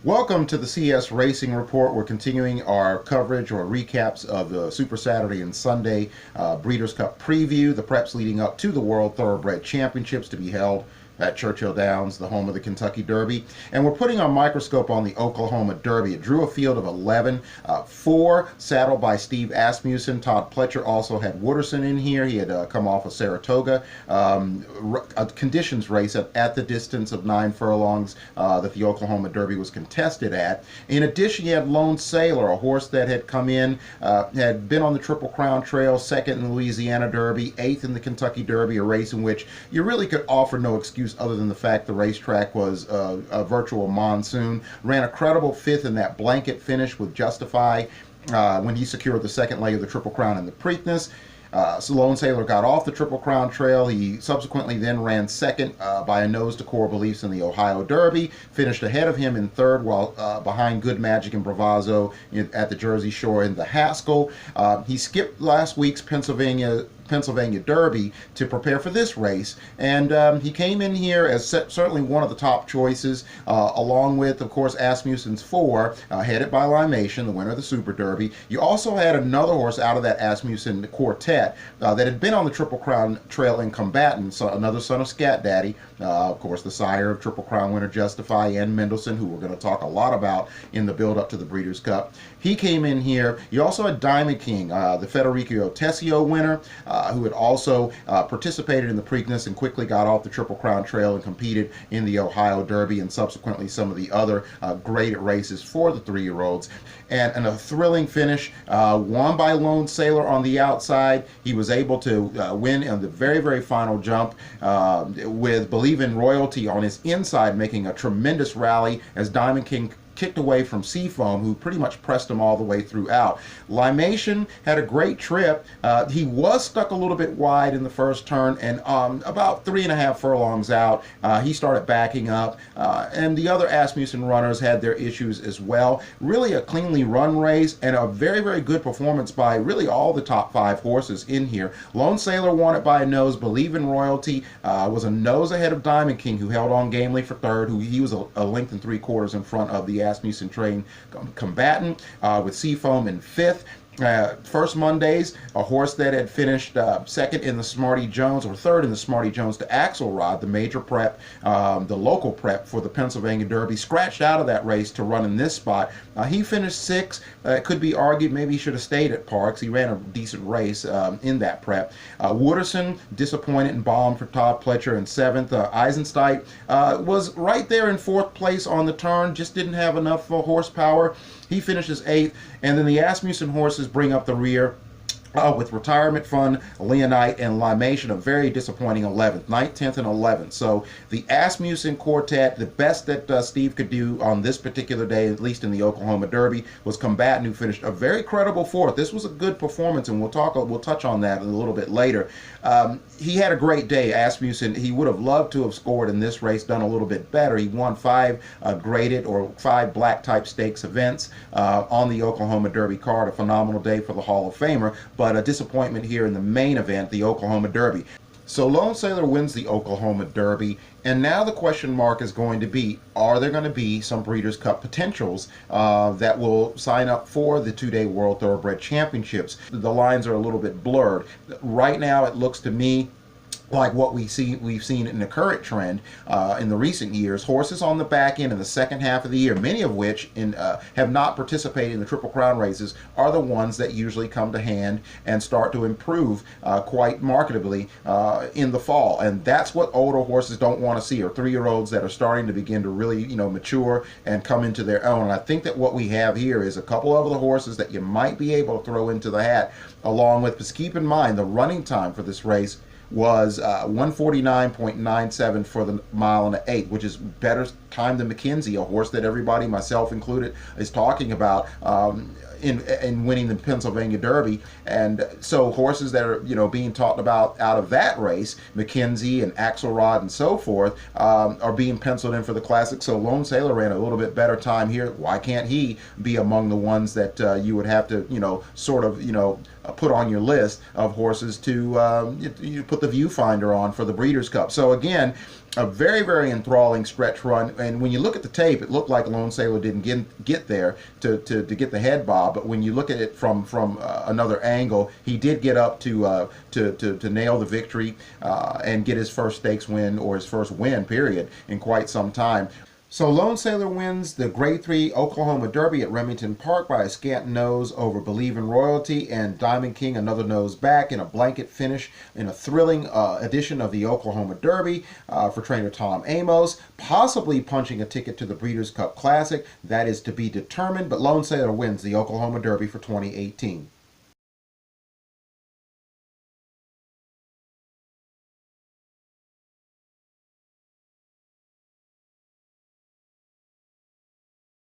Welcome to the CS Racing Report. We're continuing our coverage or recaps of the Super Saturday and Sunday Breeders' Cup preview, the preps leading up to the World Thoroughbred Championships to be held at Churchill Downs, the home of the Kentucky Derby. And we're putting our microscope on the Oklahoma Derby. It drew a field of 11, 4 saddled by Steve Asmussen. Todd Pletcher also had Wooderson in here. He had come off of Saratoga. A conditions race at the distance of 9 furlongs that the Oklahoma Derby was contested at. In addition, you had Lone Sailor, a horse that had come in, had been on the Triple Crown Trail, 2nd in the Louisiana Derby, 8th in the Kentucky Derby, a race in which you really could offer no excuse other than the fact the racetrack was a virtual monsoon. Ran a credible 5th in that blanket finish with Justify when he secured the 2nd leg of the Triple Crown in the Preakness. So Lone Sailor got off the Triple Crown Trail. He subsequently then ran 2nd by a nose to Core Beliefs in the Ohio Derby, finished ahead of him in 3rd while behind Good Magic and Bravazzo at the Jersey Shore in the Haskell. He skipped last week's Pennsylvania Derby to prepare for this race, and he came in here as certainly one of the top choices, along with, of course, Asmussen's 4, headed by Limation, the winner of the Super Derby. You also had another horse out of that Asmussen quartet that had been on the Triple Crown Trail in Combatant, so another son of Scat Daddy, of course, the sire of Triple Crown winner Justify and Mendelssohn, who we're going to talk a lot about in the build-up to the Breeders' Cup. He came in here. You also had Diamond King, the Federico Tessio winner, who had also participated in the Preakness and quickly got off the Triple Crown Trail and competed in the Ohio Derby and subsequently some of the other graded races for the 3-year-olds. And a thrilling finish, won by Lone Sailor on the outside. He was able to win on the very, very final jump with Believe in Royalty on his inside, making a tremendous rally as Diamond King kicked away from Seafoam, who pretty much pressed him all the way throughout. Limation had a great trip. He was stuck a little bit wide in the first turn, and about 3.5 furlongs out, he started backing up, and the other Asmussen runners had their issues as well. Really a cleanly run race, and a very, very good performance by really all the top 5 horses in here. Lone Sailor won it by a nose. Believe in Royalty was a nose ahead of Diamond King, who held on gamely for 3rd, he was a length and 3/4 in front of the Asmussen trained Combatant, with Seafoam in 5th. First Mondays, a horse that had finished 2nd in the Smarty Jones, or 3rd in the Smarty Jones to Axelrod, the major prep, the local prep for the Pennsylvania Derby, scratched out of that race to run in this spot. He finished 6th. It could be argued maybe he should have stayed at Parks. He ran a decent race in that prep. Wooderson, disappointed and bombed for Todd Pletcher in 7th. Eisenstein was right there in 4th place on the turn, just didn't have enough horsepower. He finishes 8th, and then the Asmussen horses bring up the rear with Retirement Fund, Leonite, and Limation, a very disappointing 11th, 9th, 10th, and 11th. So the Asmussen quartet, the best that Steve could do on this particular day, at least in the Oklahoma Derby, was Combatant, who finished a very credible 4th. This was a good performance, and we'll touch on that a little bit later. He had a great day, Asmussen. He would have loved to have scored in this race, done a little bit better. He won 5 graded or 5 black type stakes events on the Oklahoma Derby card. A phenomenal day for the Hall of Famer, but a disappointment here in the main event, the Oklahoma Derby. So Lone Sailor wins the Oklahoma Derby, and now the question mark is going to be, are there going to be some Breeders' Cup potentials that will sign up for the 2-day World Thoroughbred Championships? The lines are a little bit blurred. Right now it looks to me like what we've seen in the current trend in the recent years. Horses on the back end in the second half of the year, many of which have not participated in the Triple Crown races, are the ones that usually come to hand and start to improve quite marketably in the fall. And that's what older horses don't want to see, or 3-year-olds that are starting to begin to really mature and come into their own. And I think that what we have here is a couple of the horses that you might be able to throw into the hat, along with, because keep in mind the running time for this race was 149.97 for the mile and an 8, which is better time than McKenzie, a horse that everybody, myself included, is talking about in winning the Pennsylvania Derby. And so horses that are being talked about out of that race, McKenzie and Axelrod and so forth, are being penciled in for the Classic. So Lone Sailor ran a little bit better time here. Why can't he be among the ones that you would have to sort of put on your list of horses to you put put the viewfinder on for the Breeders' Cup. So again, a very, very enthralling stretch run. And when you look at the tape, it looked like Lone Sailor didn't get there to get the head bob. But when you look at it from another angle, he did get up to nail the victory and get his first stakes win, or his first win, period, in quite some time. So Lone Sailor wins the Grade 3 Oklahoma Derby at Remington Park by a scant nose over Believe in Royalty, and Diamond King another nose back in a blanket finish in a thrilling edition of the Oklahoma Derby for trainer Tom Amos, possibly punching a ticket to the Breeders' Cup Classic. That is to be determined, but Lone Sailor wins the Oklahoma Derby for 2018.